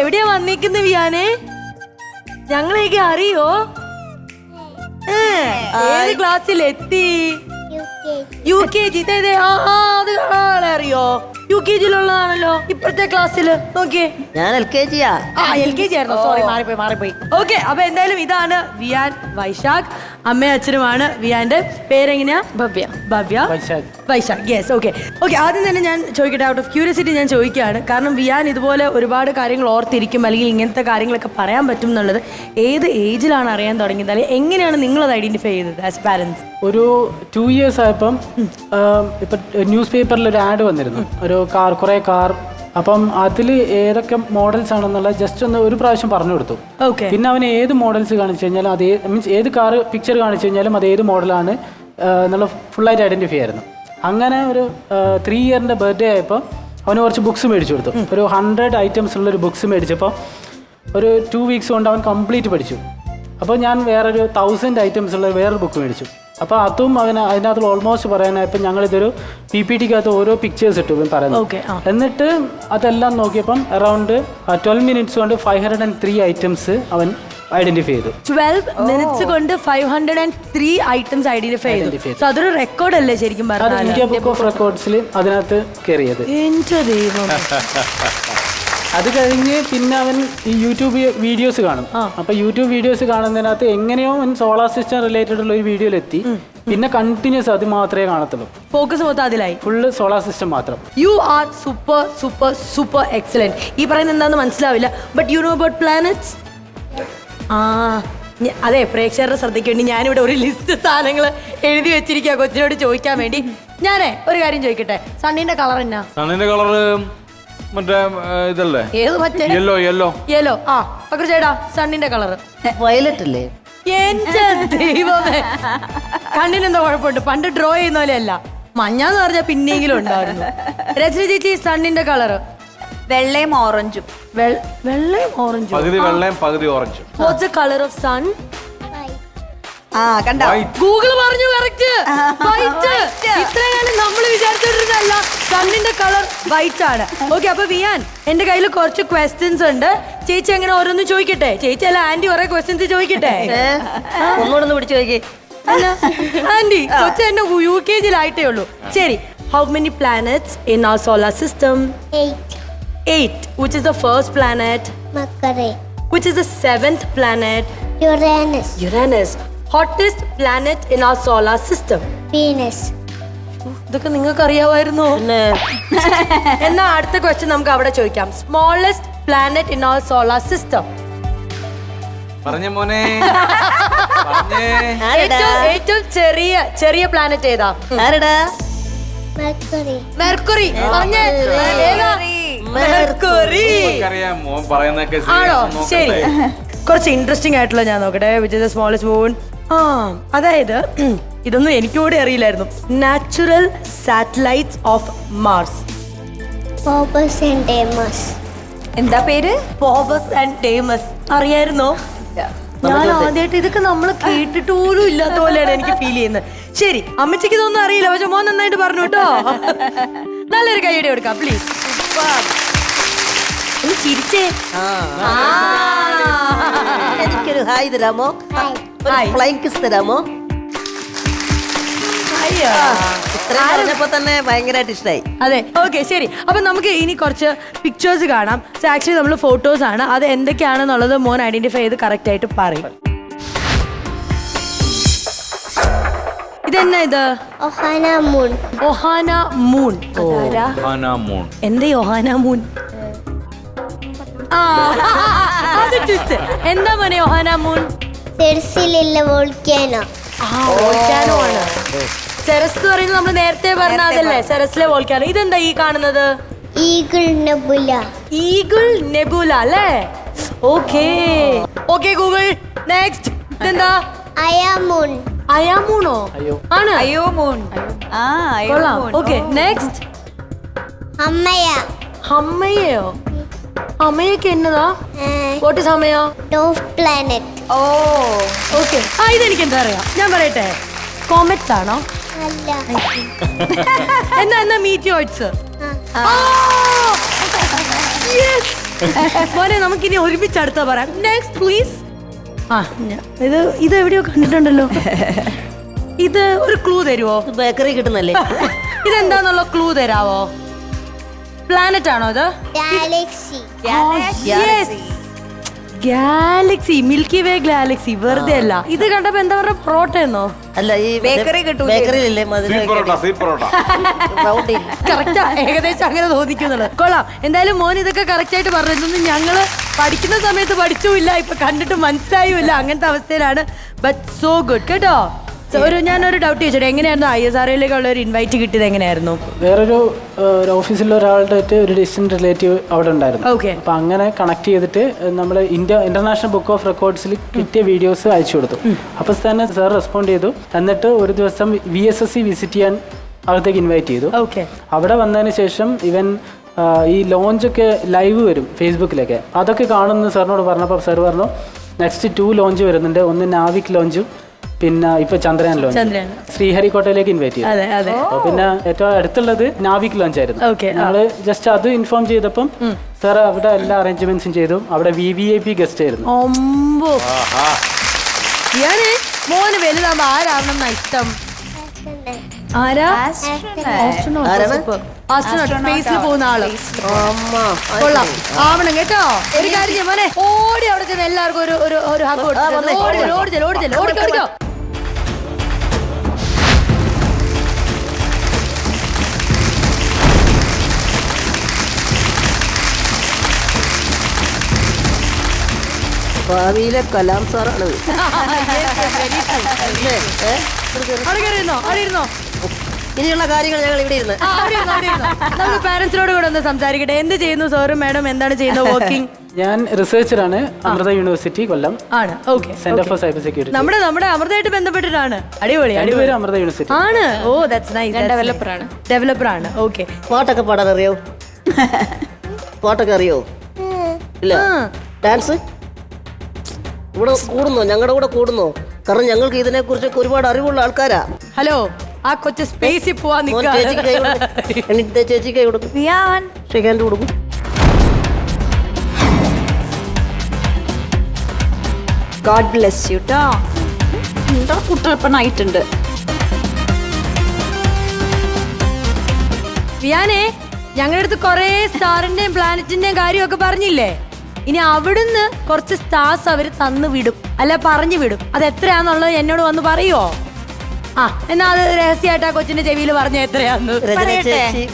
എവിടെയാ വന്നിരിക്കുന്നത് വിയാനെ? ഞങ്ങളെയൊക്കെ അറിയോ? ഏത് ക്ലാസ്സിൽ എത്തി? UKG. അത് അറിയോ? UKG-യിലുള്ളതാണല്ലോ ഇപ്പോഴത്തെ ക്ലാസ്സിൽ. നോക്കിയേ, ഞാൻ LKG. LKG ആയിരുന്നു. സോറി, മാറിപ്പോയി. ഓക്കെ, അപ്പൊ എന്തായാലും ഇതാണ് വിയാൻ വൈശാഖ്. അമ്മയും അച്ഛനുമാണ്. വിയാന്റെ പേരെങ്ങനെയാ? ഭവ്യ വൈശാഖ്. Yes, okay. ആദ്യം തന്നെ ഞാൻ ചോദിക്കട്ടെ, ഔട്ട് ഓഫ് ക്യൂരിയോസിറ്റി ഞാൻ ചോദിക്കുകയാണ്. കാരണം വിയാൻ ഇതുപോലെ ഒരുപാട് കാര്യങ്ങൾ ഓർത്തിരിക്കും, അല്ലെങ്കിൽ ഇങ്ങനത്തെ കാര്യങ്ങളൊക്കെ പറയാൻ പറ്റും എന്നുള്ളത് ഏത് ഏജിലാണ് അറിയാൻ തുടങ്ങിയത്, അല്ലെങ്കിൽ എങ്ങനെയാണ് നിങ്ങളത് ഐഡന്റിഫൈ ചെയ്തത് ആസ് പാരന്റ്സ്? ഒരു 2 years ആയപ്പം ഇപ്പം ന്യൂസ് പേപ്പറിൽ ഒരു ആഡ് വന്നിരുന്നു, ഒരു കുറേ കാർ. അപ്പം അതിൽ ഏതൊക്കെ മോഡൽസ് ആണെന്നുള്ള ജസ്റ്റ് ഒരു പ്രാവശ്യം പറഞ്ഞു കൊടുത്തു. പിന്നെ അവന് ഏത് മോഡൽസ് കാണിച്ചു കഴിഞ്ഞാലും അത് മീൻസ് ഏത് കാർ പിക്ചർ കാണിച്ചു കഴിഞ്ഞാലും അത് ഏത് മോഡലാണ് എന്നുള്ള ഫുള്ളായിട്ട് ഐഡൻറ്റിഫൈ ആയിരുന്നു. അങ്ങനെ ഒരു 3 year ബർത്ത്ഡേ ആയപ്പോൾ അവന് കുറച്ച് ബുക്സ് മേടിച്ചു കൊടുത്തു. ഒരു 100 items ഉള്ളൊരു ബുക്സ് മേടിച്ചപ്പോൾ ഒരു 2 weeks കൊണ്ട് അവൻ കംപ്ലീറ്റ് പഠിച്ചു. അപ്പോൾ ഞാൻ വേറൊരു 1000 items ഉള്ള വേറൊരു ബുക്ക് മേടിച്ചു. അപ്പോൾ അതും അവന് അതിനകത്ത് ഓൾമോസ്റ്റ് പറയാനായപ്പോൾ ഞങ്ങളിതൊരു PPTക്കകത്ത് ഓരോ പിക്ചേഴ്സ് ഇട്ടു പറയുന്നത്. എന്നിട്ട് അതെല്ലാം നോക്കിയപ്പം അറൗണ്ട് 12 minutes കൊണ്ട് 503 items അവൻ ഐഡന്റിഫൈ ചെയ്തു. 12 minutes കൊണ്ട് 503 items ഐഡന്റിഫൈ ചെയ്തു. സോ അതൊരു റെക്കോർഡ് അല്ലേ ശരിക്കും പറഞ്ഞാൽ? ഇന്ത്യ ബുക്ക് ഓഫ് റെക്കോർഡ്സിൽ അതിനകത്ത് കയറിയത്. എന്റെ ദൈവം. അത് കഴിഞ്ഞ് പിന്നെ അവൻ ഈ യൂട്യൂബ് വീഡിയോസ് കാണും. അപ്പൊ യൂട്യൂബ് വീഡിയോസ് കാണുന്നതിനകത്ത് എങ്ങനെയോ അവൻ സോളാർ സിസ്റ്റം റിലേറ്റഡ് ഉള്ള ഒരു വീഡിയോയിലെത്തി. പിന്നെ കണ്ടിന്യൂസ് അത് മാത്രമേ കാണത്തുള്ളൂ. ഫോക്കസ് മൊത്തം അതിലായി, ഫുള്ള് സോളാർ സിസ്റ്റം മാത്രം. You are super super super excellent. ഈ പറയുന്നത് എന്താണെന്ന് മനസ്സിലാവില്ല, but you know about planets. അതെ, പ്രേക്ഷകരുടെ ശ്രദ്ധയ്ക്ക് വേണ്ടി ഞാനിവിടെ ഒരു ലിസ്റ്റ് സാധനങ്ങൾ എഴുതി വെച്ചിരിക്കുക കൊച്ചിനോട് ചോദിക്കാൻ വേണ്ടി. ഞാനേ ഒരു കാര്യം ചോദിക്കട്ടെ, സണ്ണിന്റെ കളർ എന്നാ? സണ്ണിന്റെ കളറ് മറ്റേ ഇതല്ലേ? ഏത് മറ്റേ? യെല്ലോ. പകർ ചേട്ടാ, സണ്ണിന്റെ കളർ വയലറ്റ് അല്ലേ? എന്റെ ദൈവമേ, കണ്ണിനെന്താ കുഴപ്പമുണ്ട്? പണ്ട് ഡ്രോ ചെയ്യുന്ന പോലെ അല്ല, മഞ്ഞാന്ന് പറഞ്ഞാൽ പിന്നെയെങ്കിലും ഉണ്ടായിരുന്നു. രചന ചേച്ചി, സണ്ണിന്റെ കളറ്? വെള്ളയും ഓറഞ്ചും. വെള്ളയും ഓറഞ്ചും. പകുതി വെള്ളയും പകുതി ഓറഞ്ചും. What's the colour of sun? കണ്ടോ, ഗൂഗിൾ പറഞ്ഞു, കറക്റ്റ്, വൈറ്റ്. ഇത്രയും കാലം നമ്മൾ വിചാരിച്ചോണ്ടിരുന്നല്ല, സണ്ണിന്റെ കളർ വൈറ്റ് ആണ്. ഓക്കെ, അപ്പൊ വിയാൻ, എന്റെ കയ്യിൽ കുറച്ച് ക്വസ്റ്റ്യൻസ് ഉണ്ട്. ചേച്ചി അങ്ങനെ ഓരോന്ന് ചോദിക്കട്ടെ? ചേച്ചി അല്ല, ആന്റി കുറെ ക്വസ്റ്റ്യൻസ് ചോദിക്കട്ടെ? ഒന്നുകൂടെ പിടിച്ചു നോക്കി. ആന്റി കൊച്ചു എന്നെ UKG-യിലായിട്ടേ ഉള്ളൂ. ശരി, how many planets in our solar system? 8. Which is the first planet? Mercury. Which is the 7th planet? Uranus. Hottest planet in our solar system? Venus. ഇതൊക്കെ നിങ്ങൾക്ക് അറിയാമായിരുന്നോ? എന്നാ അടുത്ത ക്വസ്റ്റ്യൻ നമുക്ക് അവിടെ ചോദിക്കാം. Smallest planet in our solar system? പറഞ്ഞ മോനെ. ഏറ്റവും ചെറിയ പ്ലാനറ്റ് ഏതാ? മെർക്കുറി. പറഞ്ഞേ, മെർക്കുറി ആണോ? ശരി, കുറച്ച് ഇൻട്രസ്റ്റിംഗ് ആയിട്ടുള്ള ഞാൻ നോക്കട്ടെ. Which is the smallest moon? അതായത് ഇതൊന്നും എനിക്കൂടെ അറിയില്ലായിരുന്നു. Natural satellites of Mars. Phobos and Deimos. എന്താ പേര്? Forbes and ഡേമസ്. അറിയായിരുന്നോ? ഞാൻ ആദ്യമായിട്ട് ഇതൊക്കെ നമ്മൾ കേട്ടിട്ട് പോലും ഇല്ലാത്ത പോലെയാണ് എനിക്ക് ഫീൽ ചെയ്യുന്നത്. ശരി, അമ്മച്ചിക്ക് ഇതൊന്നും അറിയില്ല, പക്ഷെ മോൻ നന്നായിട്ട് പറഞ്ഞു കേട്ടോ. നല്ലൊരു കൈയ്യടി കൊടുക്കാം പ്ലീസ്. ഒന്ന് ചിരിച്ചേ. എനിക്കൊരു ഹായ് തരാമോ? ഫ്ലൈങ് കിസ് തരാമോ? പറഞ്ഞപ്പോ തന്നെ ഭയങ്കരമായിട്ട് ഇഷ്ടമായി. അതെ, ഓക്കെ, ശരി. അപ്പൊ നമുക്ക് ഇനി കുറച്ച് പിക്ചേഴ്സ് കാണാം. ആക്ച്വലി നമ്മൾ ഫോട്ടോസ് ആണ്, അത് എന്തൊക്കെയാണെന്നുള്ളത് മോൻ ഐഡന്റിഫൈ ചെയ്ത് കറക്റ്റ് ആയിട്ട് പറയും. ഇതെന്നാ ഇത്? Ohana Moon. Ohana moon. എന്താ ഒഹാന മൂൺ? അത് ട്വിസ്റ്റ്. എന്താ മോനെ ഒഹാന മൂൺ? സെറസിലുള്ള വോൾക്കാനോ. വോൾക്കാനോ ആണ്. സെറസ് എന്ന് പറയുന്നത് നമ്മൾ നേരത്തെ പറഞ്ഞ അതല്ലേ, സെറസിലെ വോൾക്കാനോ. ഇതെന്താ ഈ കാണുന്നത്? Eagle nebula. ഈഗിൾ നെബുല അല്ലേ? Okay Google, next. ഇതെന്താ? അയാമൂൺ. അയാമൂണോ? ആണ്. Io moon. കൊള്ളാം. Okay, next. ഹമ്മയോ? അമ്മയൊക്കെ എന്നതാ? What is Haumea? Dwarf planet. Okay, ഇതെനിക്ക് എന്താ അറിയാം, ഞാൻ പറയട്ടെ. കോമറ്റ്സ് ആണോ? അല്ല. എന്നാ മീറ്റിയോയിഡ്സ്. മോനെ നമുക്കിനി ഒരുമിച്ച് അടുത്ത പറയാം. Next please. ആ ഇത് എവിടെയോ കണ്ടിട്ടുണ്ടല്ലോ. ഇത് ഒരു ക്ലൂ തരുവോ? ബേക്കറി കിട്ടുന്നല്ലേ? ഇതെന്താന്നുള്ള ക്ലൂ തരാവോ? പ്ലാനറ്റ് ആണോ ഇത്? ഗാലക്സി. ഗാലക്സി, മിൽക്കി വേ ഗാലക്സി. വെറുതെ അല്ല. ഇത് കണ്ടപ്പോ എന്താ പറയുക, പൊറോട്ട എന്നോ? അല്ല, ഈ ബേക്കറി കിട്ടൂലേ? ബേക്കറിയിലല്ലേ സ്വീറ്റ് പൊറോട്ട റൗണ്ട് കറക്റ്റ്, ഏകദേശം അങ്ങനെ തോന്നിക്കുന്നുള്ളത്. കൊള്ളാം. എന്തായാലും മോൻ ഇതൊക്കെ കറക്റ്റ് ആയിട്ട് പറഞ്ഞു. ഇതൊന്നും ഞങ്ങള് പഠിക്കുന്ന സമയത്ത് പഠിച്ചുമില്ല, ഇപ്പൊ കണ്ടിട്ട് മനസ്സിലായുമില്ല. അങ്ങനത്തെ അവസ്ഥയിലാണ്. ബട്ട് സോ ഗുഡ് കേട്ടോ. ഞാനൊരു ഡൗട്ട് ചോദിച്ചോട്ടെ, എങ്ങനെയായിരുന്നു ISROയിലേക്കുള്ള ഒരു ഇൻവൈറ്റ് കിട്ടിയത്? എങ്ങനെയായിരുന്നു? വേറൊരു ഓഫീസിലെ ഒരാളുടെ ഒരു ഡിസ്റ്റന്റ് റിലേറ്റീവ് അവിടെ ഉണ്ടായിരുന്നു. ഓക്കെ. അപ്പം അങ്ങനെ കണക്ട് ചെയ്തിട്ട് നമ്മൾ ഇന്റർനാഷണൽ ബുക്ക് ഓഫ് റെക്കോർഡ്സിൽ കിട്ടിയ വീഡിയോസ് അയച്ചു കൊടുത്തു. അപ്പോൾ തന്നെ സാർ റെസ്പോണ്ട് ചെയ്തു. എന്നിട്ട് ഒരു ദിവസം VSSC വിസിറ്റ് ചെയ്യാൻ അകത്തേക്ക് ഇൻവൈറ്റ് ചെയ്തു. ഓക്കെ. അവിടെ വന്നതിന് ശേഷം ഇവൻ ഈ ലോഞ്ചൊക്കെ ലൈവ് വരും ഫേസ്ബുക്കിലൊക്കെ. അതൊക്കെ കാണുന്ന സാറിനോട് പറഞ്ഞപ്പോൾ സാർ പറഞ്ഞു നെക്സ്റ്റ് 2 ലോഞ്ച് വരുന്നുണ്ട്. ഒന്ന് നാവിക് ലോഞ്ചും പിന്നെ ഇപ്പൊ ചന്ദ്രയാൻ ലോഞ്ച് ശ്രീഹരിക്കോട്ടയിലേക്ക് ഇൻവൈറ്റ് ചെയ്തു. അതെ അതെ. പിന്നെ ഏറ്റവും അടുത്തുള്ളത് നാവിക് ലോഞ്ച് ആയിരുന്നു. ഞങ്ങള് ജസ്റ്റ് അത് ഇൻഫോം ചെയ്തപ്പം സാർ അവിടെ എല്ലാ അറേഞ്ച്മെന്റ്സും ചെയ്തു. അവിടെ VVIP ഗസ്റ്റ് ആയിരുന്നു. മോന് വലുതാകുമ്പോ ആരാവണം എന്നാ ഇഷ്ടം? ആരാ? സ്പേസിൽ പോകുന്ന ആള്. കൊള്ളാം, ആവണം കേട്ടോ. ഒരു കാര്യം മോനെ, ഓടി അവിടെ ചെന്ന് എല്ലാവർക്കും ഒരു ഹഗ് കൊടുത്തു. ഓടിക്കോ. ഭാവിയിലെ കലാം സാറാണ്. ഇനിയുള്ള കാര്യങ്ങൾ ഞങ്ങൾ ഇവിടെ ഇരുന്ന് നമുക്ക് പാരന്റ്സിനോട് കൂടെ ഒന്ന് സംസാരിക്കട്ടെ. എന്ത് ചെയ്യുന്നു സാറും മാഡം? എന്താണ് ചെയ്യുന്നത്? വർക്കിംഗ്? ഞാൻ റിസർച്ചറാണ്. അമൃത യൂണിവേഴ്സിറ്റി കൊല്ലം ആണ്. Okay. Centre for cyber security. നമ്മുടെ അമൃതയായിട്ട് ബന്ധപ്പെട്ടിട്ടാണ്. അടിപൊളി. അമൃത യൂണിവേഴ്സിറ്റി ആണ്. Oh that's nice. ഡെവലപ്പർ ആണ്. ഓക്കെ. പാട്ടൊക്കെ പാടാൻ അറിയോ? പാട്ടൊക്കെ അറിയോ? ഇല്ല. ഡാൻസ് ഇവിടെ കൂടുന്നോ? ഞങ്ങളുടെ കൂടെ കൂടുന്നോ? കാരണം ഞങ്ങൾക്ക് ഇതിനെ കുറിച്ചൊക്കെ ഒരുപാട് അറിവുള്ള ആൾക്കാരാ. ഹലോ, ആ കൊച്ചു സ്പേസിൽ പോവാൻ ചേച്ചിക്ക് കൈ കൊടുക്കും. ഷെയ്ക്കാൻഡ് കൊടുക്കും. ഗോഡ് ബ്ലെസ് യു ട്ടോ. എന്താ കുട്ടപ്പനായിട്ടുണ്ട്. വിയാനെ, ഞങ്ങളുടെ അടുത്ത് കൊറേ സ്റ്റാറിന്റെയും പ്ലാനറ്റിന്റെയും കാര്യമൊക്കെ പറഞ്ഞില്ലേ? ഇനി അവിടുന്ന് കുറച്ച് സ്റ്റാർസ് അവര് തന്നു വിടും, അല്ല പറഞ്ഞു വിടും. അത് എത്രയാന്നുള്ളത് എന്നോട് വന്ന് പറയുവോ? ആ, എന്നാ അത് രഹസ്യമായിട്ട് ആ കൊച്ചിന്റെ ചെവിയിൽ പറഞ്ഞ എത്രയാന്ന്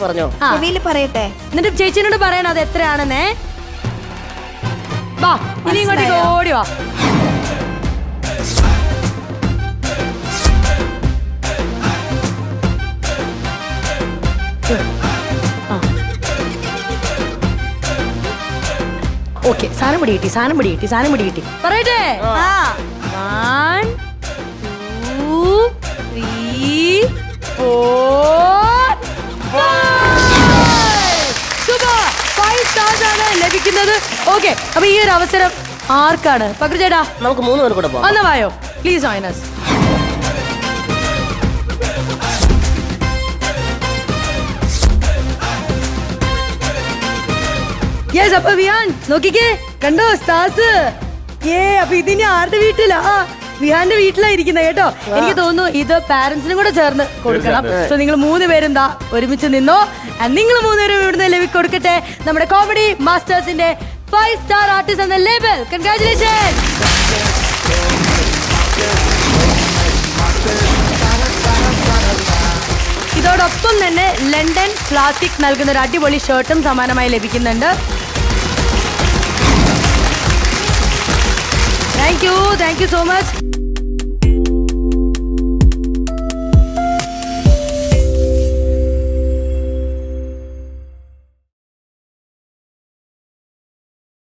പറഞ്ഞോ? ചെവിയിൽ പറയട്ടെ. എന്നിട്ട് ചേച്ചിനോട് പറയണം അത് എത്രയാണെന്നേ. വാ, ഇനി ഇങ്ങോട്ടേക്ക് ഓടി വാ. ഓക്കെ, സാധനം പിടി കിട്ടി. പറയട്ടെ. 1 2 3 4 സൂപ്പർ. 5 സ്റ്റാർസ് ആണ് ലഭിക്കുന്നത്. ഓക്കെ, അപ്പൊ ഈ ഒരു അവസരം ആർക്കാണ്? പകർ ചേട്ടാ, നമുക്ക് 3 പേർ കൂടെ പോകാം. ഒന്ന് വായോ പ്ലീസ്. Join us. യെസ്. അപ്പൊ വിയാൻ നോക്കിക്കേ, കണ്ടോ സ്റ്റാർസ്? അപ്പൊ ഇതിനി ആരുടെ വീട്ടിലാ? വിഹാന്റെ വീട്ടിലായിരിക്കുന്നത് കേട്ടോ. എനിക്ക് തോന്നുന്നു ഇത് പാരന്റ്സിനും കൂടെ ചേർന്ന് കൊടുക്കണം. സോ നിങ്ങൾ 3 പേരും ദാ ഒരുമിച്ച് നിന്നോ. നിങ്ങൾ 3 പേരും ഇവിടുന്ന് ലേബൽ കൊടുക്കട്ടെ നമ്മുടെ കോമഡി മാസ്റ്റേഴ്സിന്റെ 5 സ്റ്റാർ ആർട്ടിസ്റ്റ് എന്ന ലേബൽ. കൺഗ്രാറ്റുലേഷൻ. ഇതോടൊപ്പം തന്നെ ലണ്ടൻ ക്ലാസിക് നൽകുന്ന ഒരു അടിപൊളി ഷർട്ടും സമ്മാനമായി ലഭിക്കുന്നുണ്ട്. Thank you so much.